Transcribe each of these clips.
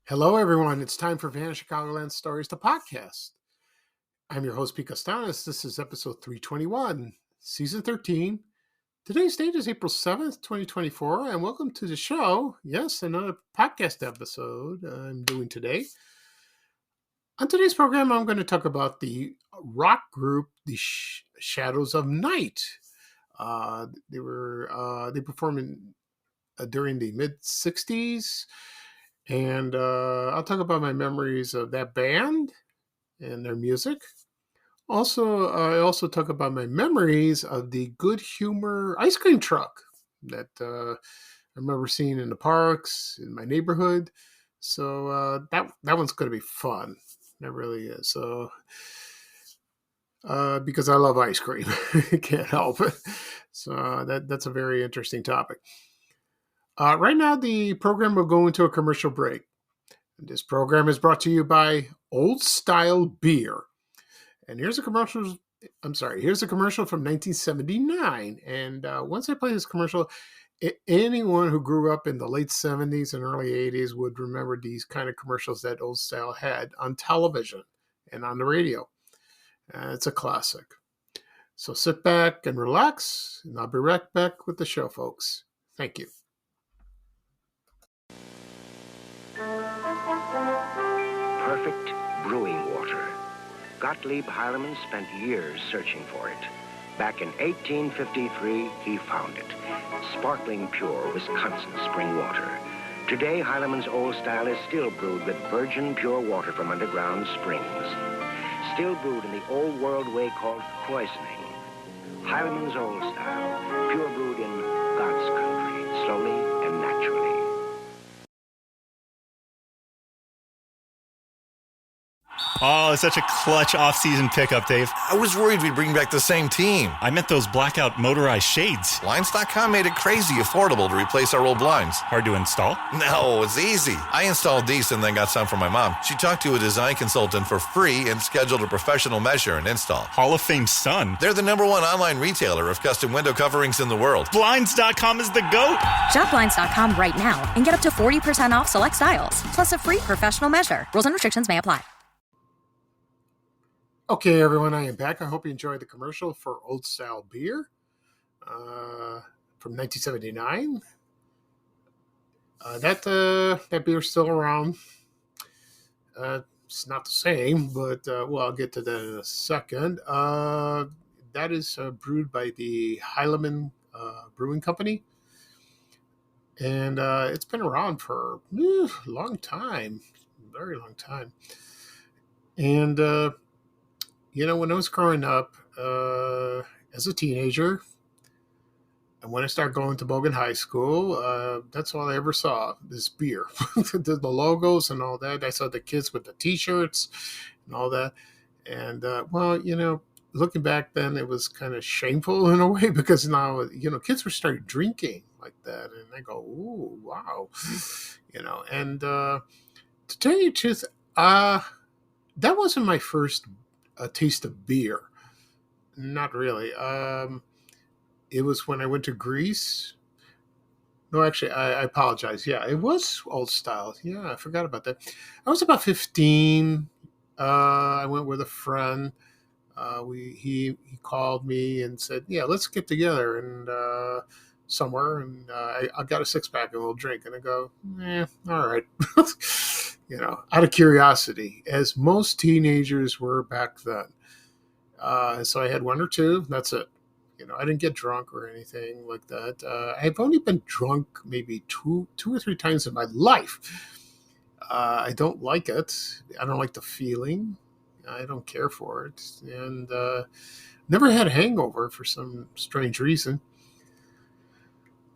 Hello, everyone. It's time for Vanished Chicagoland Stories, the podcast. I'm your host, Pete Costanis. This is episode 321, season 13. Today's date is April 7th, 2024, and welcome to the show. Yes, another podcast episode I'm doing today. On today's program, I'm going to talk about the rock group, the Shadows of Night. They performed during the mid-60s. And I'll talk about my memories of that band and their music. Also, I also talk about my memories of the Good Humor ice cream truck that I remember seeing in the parks in my neighborhood. So that one's going to be fun. That really is. So because I love ice cream, can't help it. So that's a very interesting topic. Right now, the program will go into a commercial break. This program is brought to you by Old Style Beer. And here's a commercial. Here's a commercial from 1979. And once I play this commercial, anyone who grew up in the late 70s and early 80s would remember these kind of commercials that Old Style had on television and on the radio. It's a classic. So sit back and relax, and I'll be right back with the show, folks. Thank you. Perfect brewing water. Gottlieb Heilemann spent years searching for it. Back in 1853, he found it. Sparkling pure Wisconsin spring water. Today, Heilemann's Old Style is still brewed with virgin pure water from underground springs. Still brewed in the old world way called krausening. Heilemann's Old Style, pure brewed in God's country, slowly and naturally. Oh, it's such a clutch off-season pickup, Dave. I was worried we'd bring back the same team. I meant those blackout motorized shades. Blinds.com made it crazy affordable to replace our old blinds. Hard to install? No, it's easy. I installed these and then got some for my mom. She talked to a design consultant for free and scheduled a professional measure and install. Hall of Fame son. They're the #1 online retailer of custom window coverings in the world. Blinds.com is the GOAT. Shop Blinds.com right now and get up to 40% off select styles, plus a free professional measure. Rules and restrictions may apply. Okay, everyone, I am back. I hope you enjoyed the commercial for Old Style Beer from 1979. That beer's still around. It's not the same, but I'll get to that in a second. That is brewed by the Heilemann Brewing Company. And it's been around for a long time, very long time. And when I was growing up as a teenager, and when I started going to Bogan High School, that's all I ever saw, this beer. The logos and all that. I saw the kids with the T-shirts and all that. And, looking back then, it was kind of shameful in a way because now, kids were starting drinking like that. And I go, ooh, wow. And to tell you the truth, that wasn't my first a taste of beer. Not really. It was when I went to Greece. No, actually, I apologize. Yeah, it was Old Style. Yeah, I forgot about that. I was about 15. I went with a friend. He called me and said, "Yeah, let's get together and somewhere, and I got a 6-pack and we'll drink." And I go, all right. Out of curiosity, as most teenagers were back then. So I had one or two. That's it. I didn't get drunk or anything like that. I've only been drunk maybe two or three times in my life. I don't like it. I don't like the feeling. I don't care for it. And never had a hangover for some strange reason.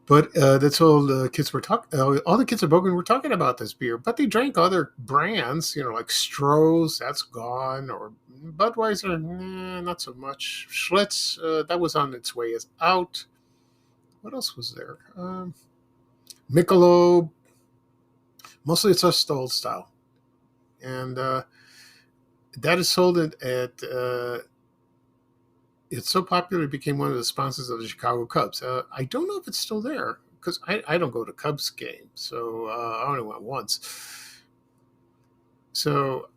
But that's all the kids were talking. All the kids at Bogan were talking about this beer, but they drank other brands, like Stroh's, that's gone, or Budweiser, not so much. Schlitz, that was on its way out. What else was there? Michelob. Mostly it's just old style, and that is sold at. It's so popular it became one of the sponsors of the Chicago Cubs. I don't know if it's still there because I don't go to Cubs games, so I only went once. So,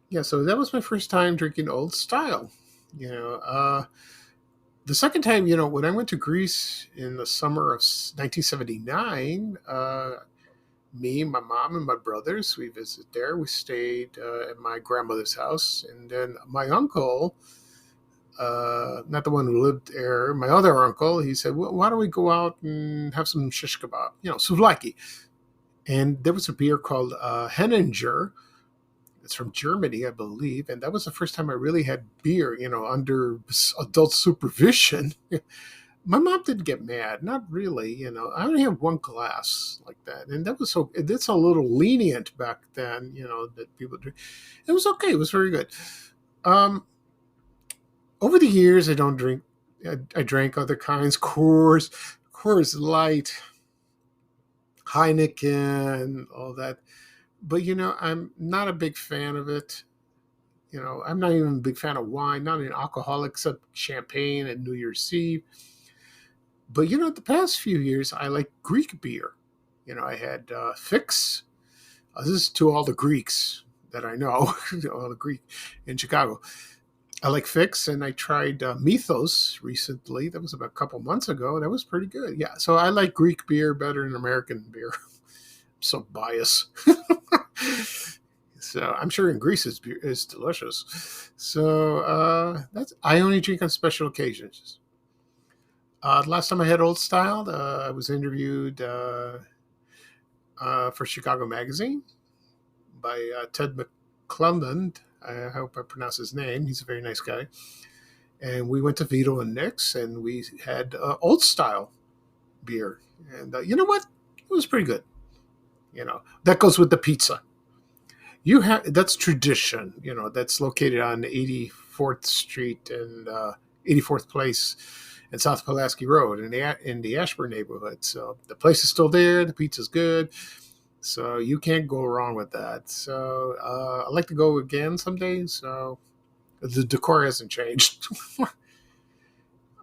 yeah, so that was my first time drinking old style. The second time, when I went to Greece in the summer of 1979, me, my mom, and my brothers, we visited there. We stayed at my grandmother's house, and then my uncle. Not the one who lived there, my other uncle, he said, well, why don't we go out and have some shish kebab, souvlaki. And there was a beer called Henninger. It's from Germany, I believe. And that was the first time I really had beer, under adult supervision. My mom didn't get mad, not really. I only had one glass like that. And it's a little lenient back then, that people drink. It was okay. It was very good. Over the years, I don't drink. I drank other kinds, Coors Light, Heineken, all that. But I'm not a big fan of it. I'm not even a big fan of wine. Not an alcoholic, except champagne at New Year's Eve. But the past few years, I like Greek beer. I had Fix. This is to all the Greeks that I know, all the Greek in Chicago. I like Fix, and I tried Mythos recently. That was about a couple months ago. That was pretty good. Yeah, so I like Greek beer better than American beer. I'm so biased. So I'm sure in Greece it's delicious. So I only drink on special occasions. Last time I had Old Style, I was interviewed for Chicago Magazine by Ted McClelland. I hope I pronounce his name. He's a very nice guy. And we went to Vito and Nick's, and we had Old Style beer. And you know what? It was pretty good. That goes with the pizza. That's tradition. That's located on 84th Street and 84th Place and South Pulaski Road in the Ashburn neighborhood. So the place is still there. The pizza's good. So you can't go wrong with that. So I'd like to go again someday. So the decor hasn't changed.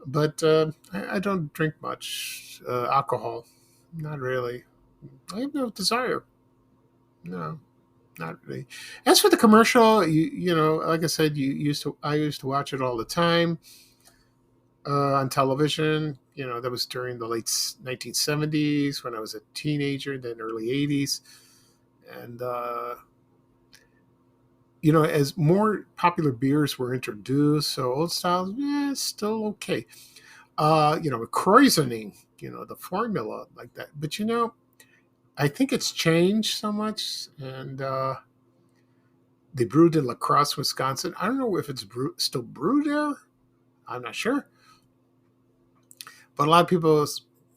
But I don't drink much alcohol. Not really. I have no desire. No, not really. As for the commercial, like I said, I used to watch it all the time on television. That was during the late 1970s when I was a teenager, then early 80s. And, as more popular beers were introduced, so Old Style, it's still okay. Kreuzening, the formula like that. But, I think it's changed so much. And they brewed in La Crosse, Wisconsin. I don't know if it's still brewed there. I'm not sure. But a lot of people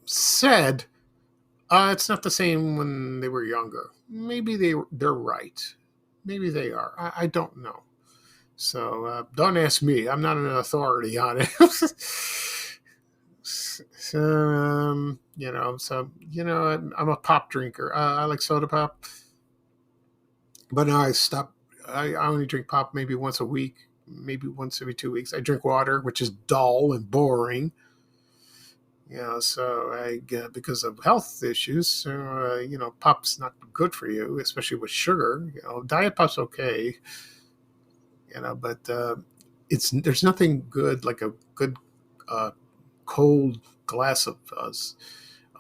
said it's not the same when they were younger. Maybe they're right. Maybe they are. I don't know. So don't ask me. I'm not an authority on it. I'm a pop drinker. I like soda pop. But now I stopped. I only drink pop maybe once a week, maybe once every 2 weeks. I drink water, which is dull and boring. So because of health issues, pop's not good for you, especially with sugar. Diet pop's okay, but there's nothing good like a good cold glass of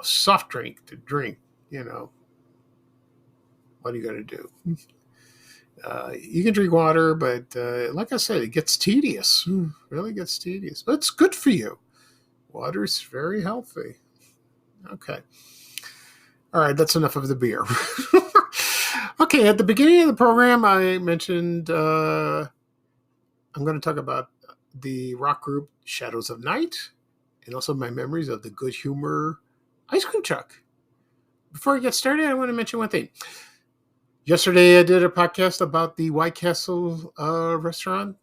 soft drink to drink. What are you going to do? You can drink water, but like I said, it gets tedious. Really gets tedious, but it's good for you. Water's very healthy. Okay. All right, that's enough of the beer. Okay, at the beginning of the program, I mentioned I'm going to talk about the rock group Shadows of Night and also my memories of the Good Humor ice cream truck. Before I get started, I want to mention one thing. Yesterday, I did a podcast about the White Castle restaurant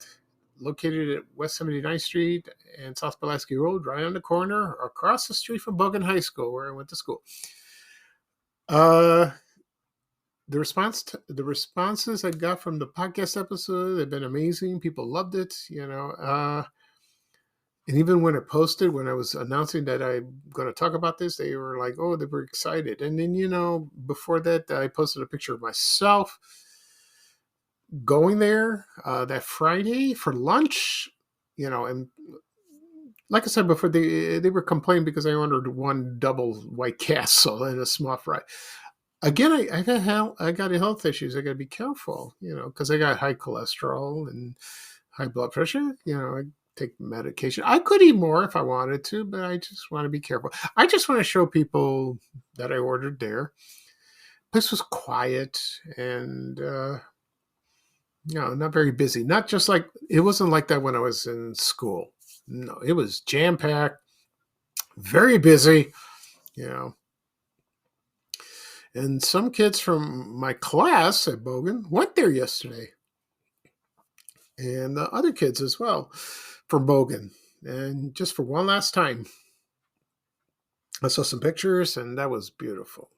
located at West 79th Street and South Pulaski Road, right on the corner, across the street from Bogan High School, where I went to school. The responses I got from the podcast episode have been amazing. People loved it, and even when I posted, when I was announcing that I'm going to talk about this, they were like, oh, they were excited. And then, before that, I posted a picture of myself going there that Friday for lunch, and like I said before, they were complaining because I ordered one double White Castle and a small fry. Again, I got health issues. I got to be careful, because I got high cholesterol and high blood pressure. I take medication. I could eat more if I wanted to, but I just want to be careful. I just want to show people that I ordered there. This was quiet and, not very busy. Not just like, it wasn't like that when I was in school. No, it was jam-packed, very busy, And some kids from my class at Bogan went there yesterday. And the other kids as well from Bogan. And just for one last time, I saw some pictures, and that was beautiful.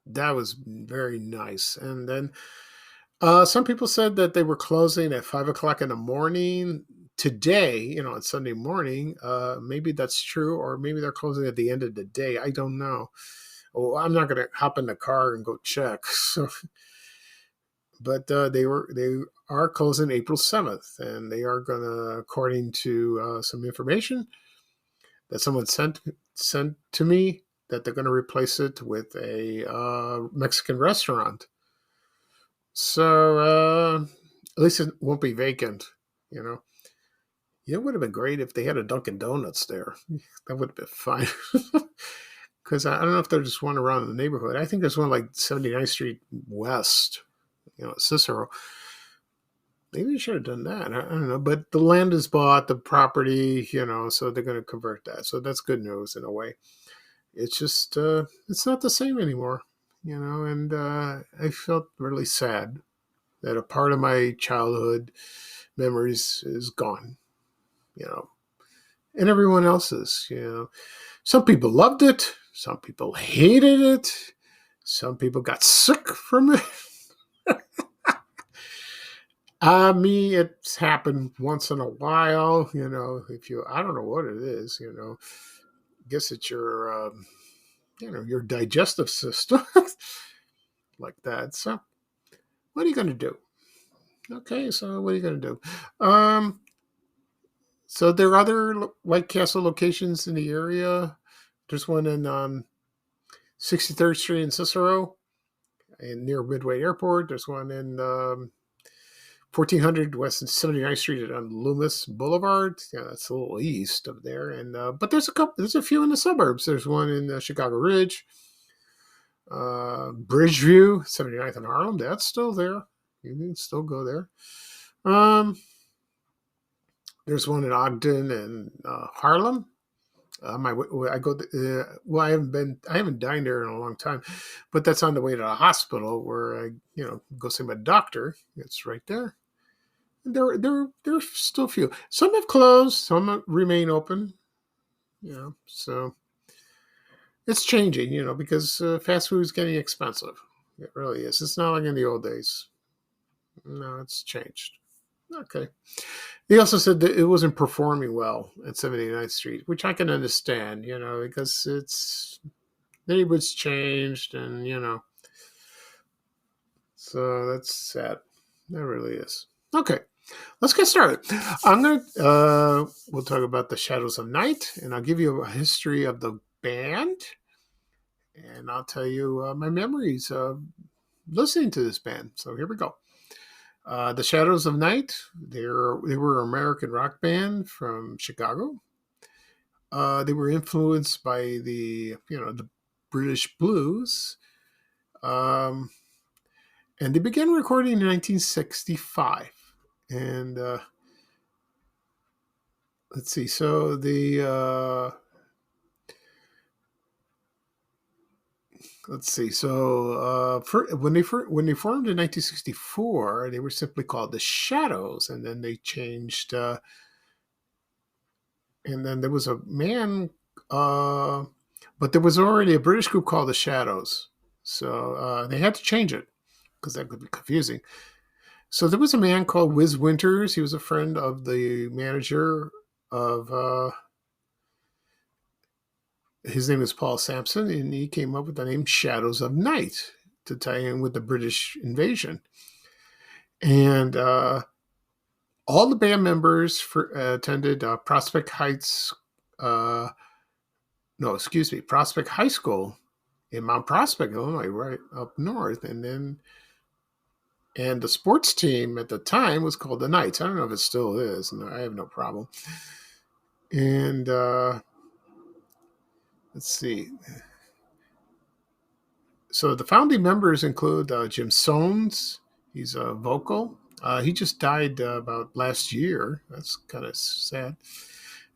That was very nice. And then some people said that they were closing at 5 o'clock in the morning today, on Sunday morning. Maybe that's true, or maybe they're closing at the end of the day. I don't know. Oh, I'm not going to hop in the car and go check. So, but they are closing April 7th, and they are going to, according to some information that someone sent to me, that they're going to replace it with a Mexican restaurant. So at least it won't be vacant, It would have been great if they had a Dunkin' Donuts there. That would have been fine. Because I don't know if there's one around the neighborhood. I think there's one like 79th Street West, Cicero. Maybe you should have done that. I don't know. But the land is bought, the property, so they're going to convert that. So that's good news in a way. It's just, it's not the same anymore, and I felt really sad that a part of my childhood memories is gone, and everyone else's, Some people loved it. Some people hated it. Some people got sick from it. Me, it's happened once in a while, I don't know what it is, guess it's your, your digestive system like that. So what are you going to do? Okay. So what are you going to do? So there are other White Castle locations in the area. There's one in 63rd Street in Cicero and near Midway Airport. There's one in 1400 West 79th Street on Loomis Boulevard. Yeah, that's a little east of there. And but there's a few in the suburbs. There's one in Chicago Ridge, Bridgeview, 79th and Harlem. That's still there. You can still go there. There's one in Ogden and Harlem. I haven't dined there in a long time, but that's on the way to the hospital where I, go see my doctor. It's right there. There's still a few. Some have closed, some remain open. So it's changing, because fast food is getting expensive. It really is. It's not like in the old days. No, it's changed. Okay. They also said that it wasn't performing well at 79th Street, which I can understand, because it's neighborhoods changed and, so that's sad. That really is. Okay. Let's get started. We'll talk about the Shadows of Night, and I'll give you a history of the band, and I'll tell you my memories of listening to this band. So here we go. The Shadows of Night, they were an American rock band from Chicago. They were influenced by the British blues. And they began recording in 1965. And let's see, so let's see. So when they formed in 1964, they were simply called the Shadows, and then they changed. And then there was a man, but there was already a British group called the Shadows, so they had to change it because that could be confusing. So there was a man called Wiz Winters. He was a friend of the manager of. His name is Paul Sampson, and he came up with the name Shadows of Night to tie in with the British invasion. And all the band members attended Prospect Heights. Prospect High School in Mount Prospect, Illinois, right up north. And the sports team at the time was called the Knights. I don't know if it still is. No, I have no problem. And let's see. So the founding members include Jim Soames. He's a vocal. He just died about last year. That's kind of sad.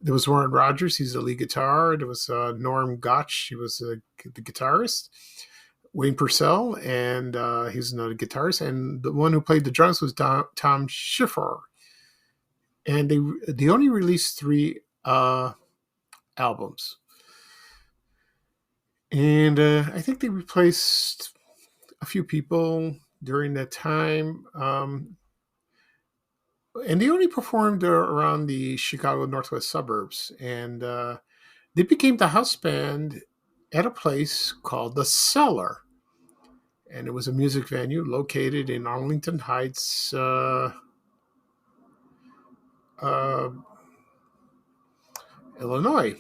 There was Warren Rogers. He's the lead guitar. There was Norm Gotch. He was the guitarist. Wayne Purcell, and he's another guitarist. And the one who played the drums was Tom Schiffer. And they only released 3 albums. And I think they replaced a few people during that time. And they only performed around the Chicago Northwest suburbs. And they became the house band at a place called The Cellar. And it was a music venue located in Arlington Heights, Illinois.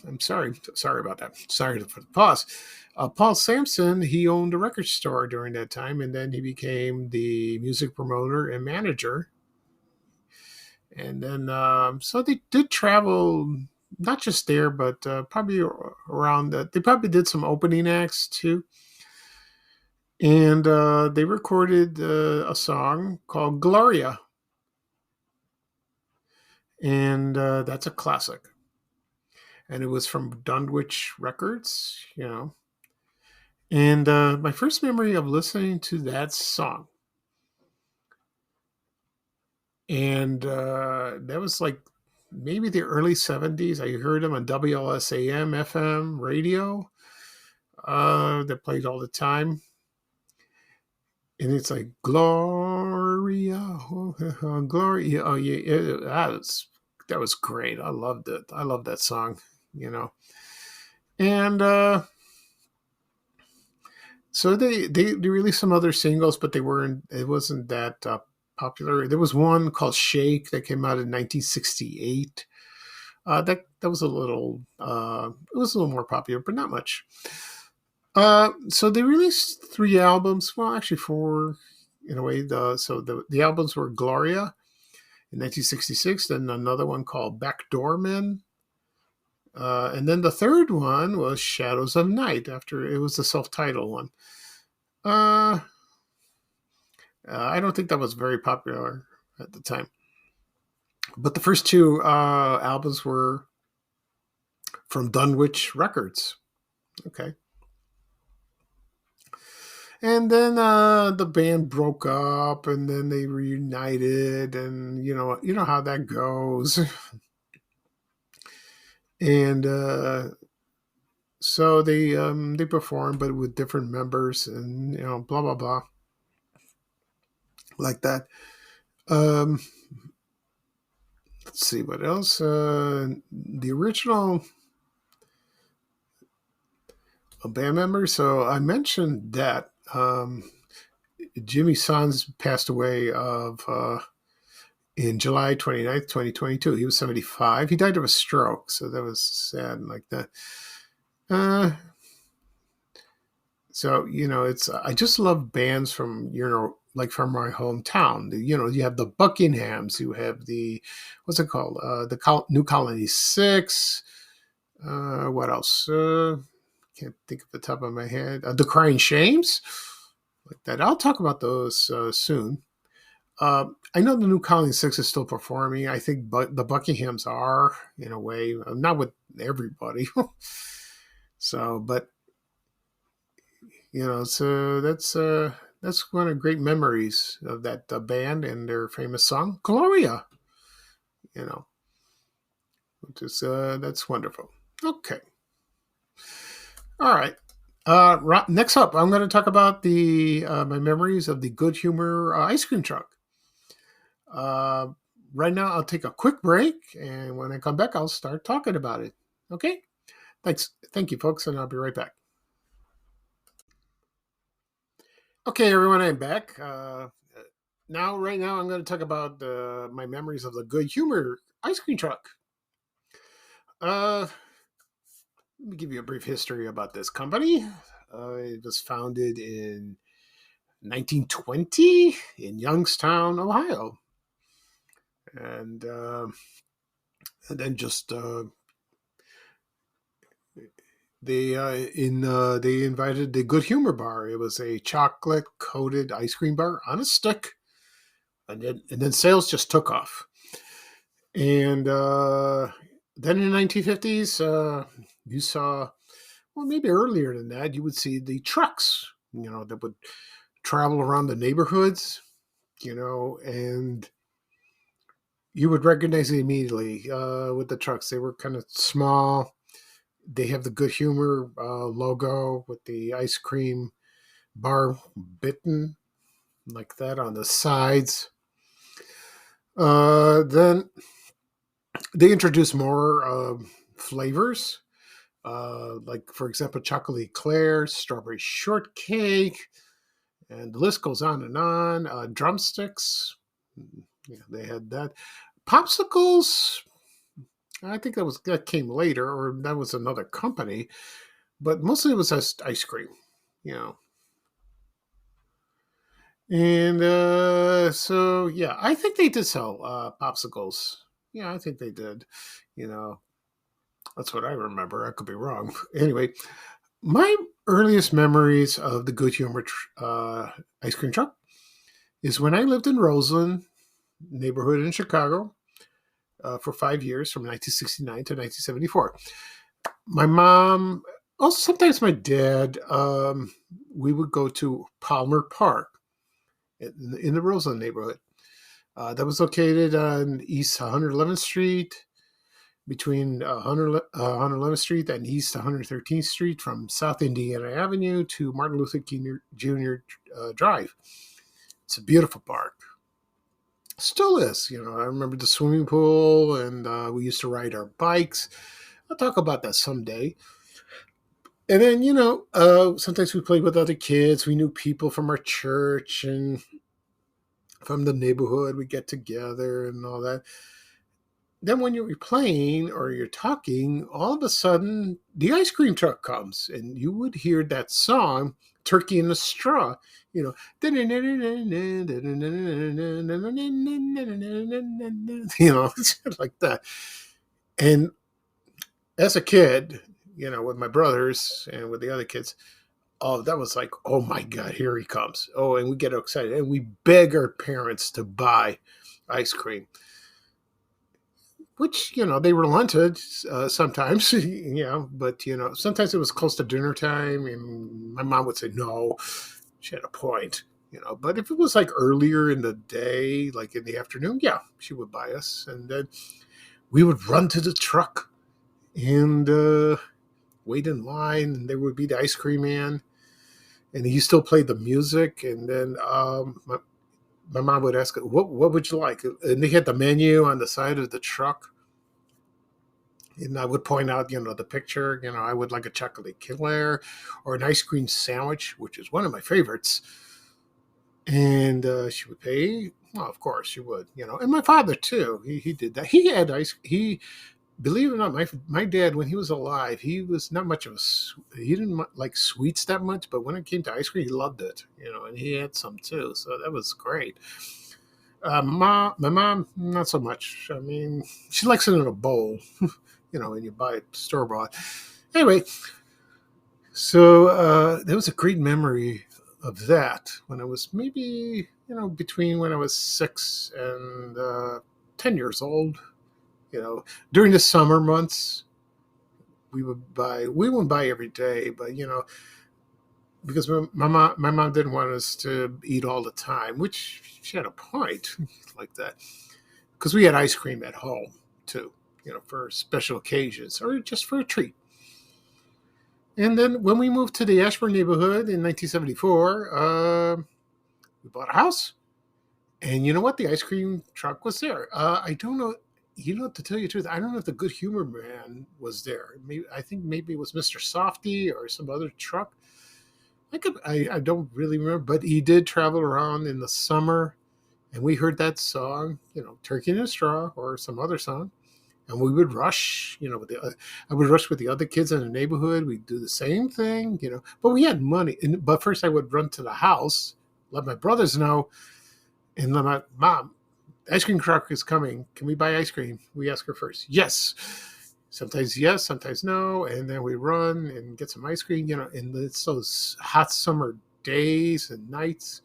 I'm sorry about that. Sorry for the pause. Paul Sampson, he owned a record store during that time, and then he became the music promoter and manager. And then, so they did travel, not just there, but probably around that. They probably did some opening acts too. And they recorded a song called Gloria. And that's a classic. And it was from Dunwich Records, And my first memory of listening to that song, and that was like maybe the early 70s. I heard them on WLSAM FM radio that played all the time. And it's like, Gloria, Gloria. Oh, yeah, that was great. I loved it. I love that song, And so they released some other singles, but it wasn't that popular. There was one called Shake that came out in 1968. That was a little, it was a little more popular, but not much. So they released 3 albums. Well, actually 4 in a way. The albums were Gloria in 1966, then another one called Backdoor Men. And then the third one was Shadows of Night. After it was the self-titled one. I don't think that was very popular at the time. But the first 2 albums were from Dunwich Records. Okay. And then the band broke up, and then they reunited, and you know how that goes. And so they performed, but with different members, and blah blah blah, like that. Let's see what else. The original band members. So I mentioned that Jimmy Sons passed away in July 29th, 2022. He was 75. He died of a stroke, so that was sad like that. So, I just love bands from, like from my hometown. You have the Buckinghams, you have what's it called? The New Colony 6. What else? Can't think of the top of my head. The Crying Shames, like that. I'll talk about those soon. I know the New Colony 6 is still performing. I think the Buckinghams are, in a way, not with everybody. So, but So that's one of great memories of that band and their famous song Gloria. You know, which is that's wonderful. Okay, all right. Next up, I'm going to talk about the my memories of the Good Humor ice cream truck. Uh, right now, I'll take a quick break, and when I come back, I'll start talking about it. Okay? Thank you, folks, and I'll be right back. Okay, everyone, I'm back. Right now, I'm going to talk about my memories of the Good Humor ice cream truck. Let me give you a brief history about this company. It was founded in 1920 in Youngstown, Ohio, and then just they invited the Good Humor Bar. It was a chocolate coated ice cream bar on a stick, and then sales just took off. And then in the 1950s, you saw, well, maybe earlier than that, you would see the trucks, that would travel around the neighborhoods, and you would recognize it immediately with the trucks. They were kind of small. They have the Good Humor logo with the ice cream bar bitten like that on the sides. Then they introduced more flavors, like, for example, chocolate eclair, strawberry shortcake, and the list goes on and on. Drumsticks, they had that. Popsicles, I think that came later, or that was another company, but mostly it was just ice cream, And so, yeah, I think they did sell popsicles. Yeah, I think they did. That's what I remember. I could be wrong. Anyway, my earliest memories of the Good Humor ice cream truck is when I lived in Roseland neighborhood in Chicago for 5 years, from 1969 to 1974. My mom, also sometimes my dad, we would go to Palmer Park in the Roseland neighborhood. That was located on East 111th Street, between 111th Street and East 113th Street, from South Indiana Avenue to Martin Luther King Jr. Drive. It's a beautiful park. Still is. I remember the swimming pool, and we used to ride our bikes. I'll talk about that someday. And then, sometimes we played with other kids. We knew people from our church and from the neighborhood. We get together and all that. Then when you're playing or you're talking, all of a sudden the ice cream truck comes, and you would hear that song, Turkey in a Straw, like that. And as a kid, with my brothers and with the other kids, oh, that was like, oh my God, here he comes. Oh, and we get excited, and we beg our parents to buy ice cream, which, they relented sometimes, but, sometimes it was close to dinner time, and my mom would say no. She had a point, but if it was like earlier in the day, like in the afternoon, yeah, she would buy us. And then we would run to the truck and wait in line, and there would be the ice cream man, and he still played the music. And then my mom would ask, what would you like? And they had the menu on the side of the truck. And I would point out, the picture, I would like a chocolate eclair or an ice cream sandwich, which is one of my favorites. And she would pay. Well, of course she would, and my father too. He did that. He had believe it or not, my dad, when he was alive, he was not much of he didn't like sweets that much, but when it came to ice cream, he loved it, and he had some too. So that was great. My mom, not so much. I mean, she likes it in a bowl, when you buy it store-bought. Anyway, so there was a great memory of that when I was maybe, between when I was 6 and 10 years old. During the summer months, we wouldn't buy every day, but, because my mom didn't want us to eat all the time, which she had a point like that, because we had ice cream at home too, for special occasions or just for a treat. And then when we moved to the Ashburn neighborhood in 1974, we bought a house. And you know what? The ice cream truck was there. I don't know. To tell you the truth, I don't know if the Good Humor Man was there. I think maybe it was Mr. Softy or some other truck. I don't really remember, but he did travel around in the summer, and we heard that song, Turkey in a Straw or some other song, and we would rush, I would rush with the other kids in the neighborhood. We'd do the same thing, but we had money. But first I would run to the house, let my brothers know, and let my mom, ice cream truck is coming. Can we buy ice cream? We ask her first. Yes. Sometimes yes, sometimes no. And then we run and get some ice cream, and it's those hot summer days and nights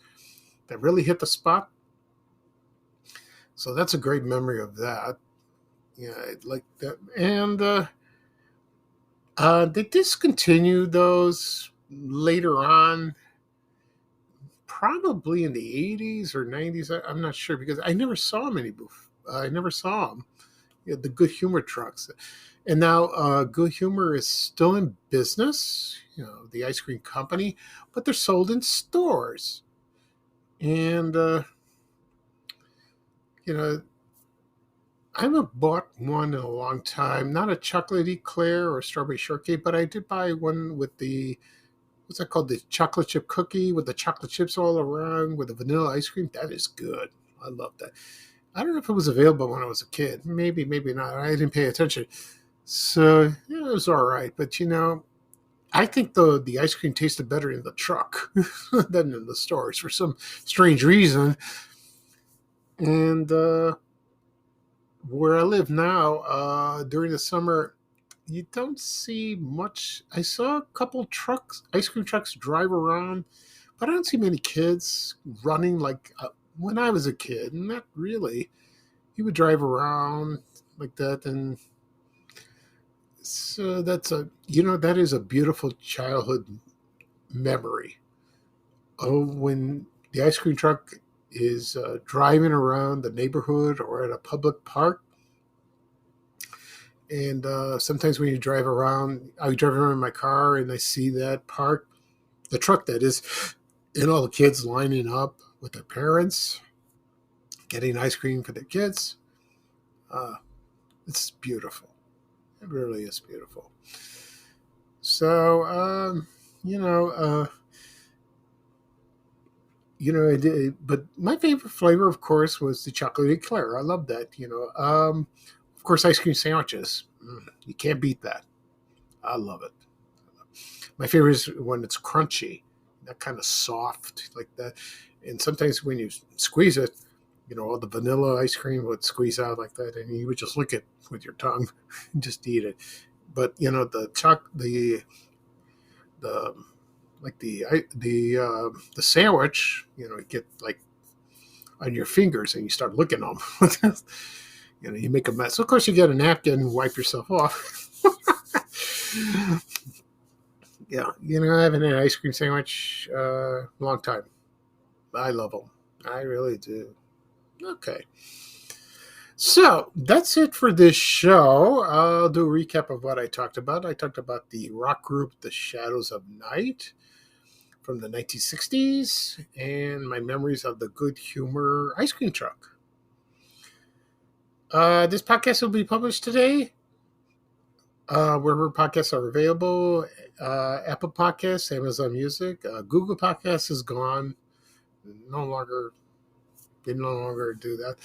that really hit the spot. So that's a great memory of that. Yeah, I like that. And they discontinued those later on, probably in the 80s or 90s. I'm not sure because I never saw them anymore. I never saw them. The Good Humor trucks. And now Good Humor is still in business, the ice cream company, but they're sold in stores. And, I haven't bought one in a long time. Not a chocolate eclair or strawberry shortcake, but I did buy one with what's that called? The chocolate chip cookie with the chocolate chips all around with the vanilla ice cream. That is good. I love that. I don't know if it was available when I was a kid. Maybe, maybe not. I didn't pay attention. So it was all right. But, I think the ice cream tasted better in the truck than in the stores for some strange reason. And where I live now, during the summer, you don't see much. I saw a couple ice cream trucks drive around, but I don't see many kids running like when I was a kid. Not really. You would drive around like that, and so that is a beautiful childhood memory of when the ice cream truck is driving around the neighborhood or at a public park. And sometimes when you drive around, I drive around in my car and I see that park, the truck that is, and all the kids lining up with their parents, getting ice cream for their kids. It's beautiful. It really is beautiful. So, but my favorite flavor, of course, was the chocolate eclair. I love that. Of course, ice cream sandwiches. You can't beat that. I love it. My favorite is when it's crunchy, that kind of soft like that. And sometimes when you squeeze it, all the vanilla ice cream would squeeze out like that, and you would just lick it with your tongue and just eat it. But the sandwich, you get like on your fingers and you start licking them. You make a mess. Of course, you get a napkin and wipe yourself off. Yeah, I haven't had an ice cream sandwich a long time. I love them. I really do. Okay. So that's it for this show. I'll do a recap of what I talked about. I talked about the rock group The Shadows of Night from the 1960s and my memories of the Good Humor ice cream truck. This podcast will be published today, wherever podcasts are available. Apple Podcasts, Amazon Music, Google Podcasts is gone. They no longer do that.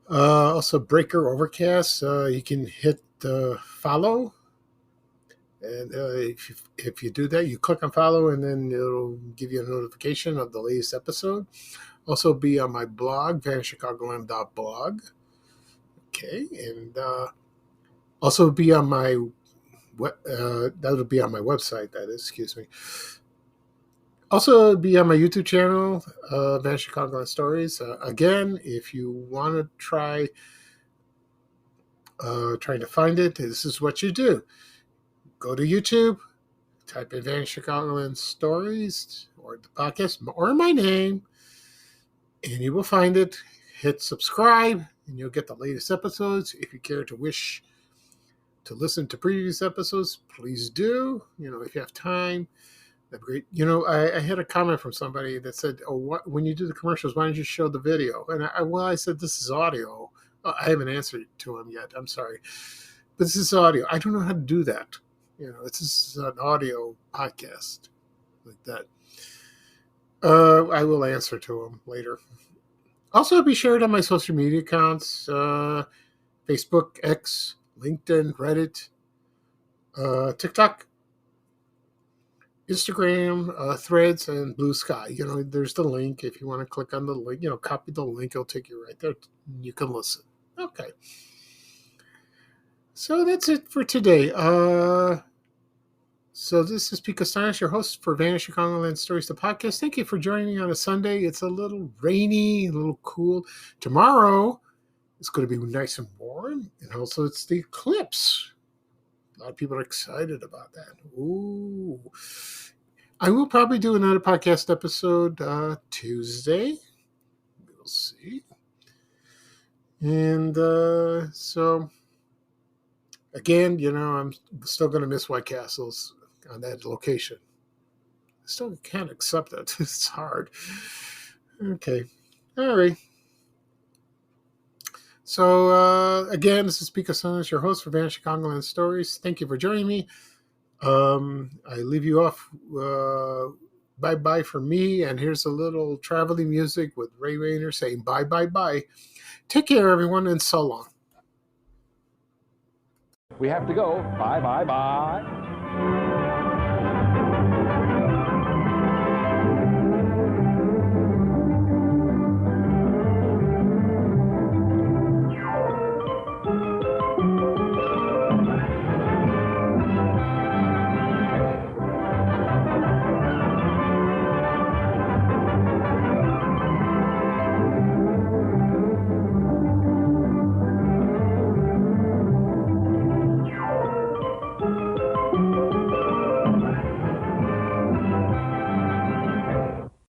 Also, Breaker, Overcast. You can hit follow, and if you do that, you click on follow, and then it'll give you a notification of the latest episode. Also, be on my blog, vanchicagoland.blog. Okay, and also be on my that'll be on my website. That is, excuse me. Also, be on my YouTube channel, Van Chicagoland Stories. Again, if you want to trying to find it, this is what you do. Go to YouTube, type in Vanity Chicagoland Stories or the podcast or my name, and you will find it. Hit subscribe, and you'll get the latest episodes. If you care to wish to listen to previous episodes, please do. If you have time, that'd be great. I had a comment from somebody that said, when you do the commercials, why don't you show the video? And I said, this is audio. I haven't answered to him yet. I'm sorry. But this is audio. I don't know how to do that. This is an audio podcast like that. I will answer to him later. Also, it'll be shared on my social media accounts, Facebook, X, LinkedIn, Reddit, TikTok, Instagram, Threads, and Blue Sky. There's the link. If you want to click on the link, copy the link. It'll take you right there. You can listen. Okay. So that's it for today. So this is Pete Kastanis, your host for Vanity Chicagoland Stories, the podcast. Thank you for joining me on a Sunday. It's a little rainy, a little cool. Tomorrow, it's going to be nice and warm, and also it's the eclipse. A lot of people are excited about that. Ooh. I will probably do another podcast episode Tuesday. We'll see. And so, again, I'm still going to miss White Castles on that location. I still can't accept it. It's hard. Okay. All right. So, again, this is Pete Kastanis, your host for Vanity Chicagoland Stories. Thank you for joining me. I leave you off. Bye-bye for me. And here's a little traveling music with Ray Rayner saying bye, bye, bye. Take care, everyone, and so long. We have to go. Bye, bye, bye.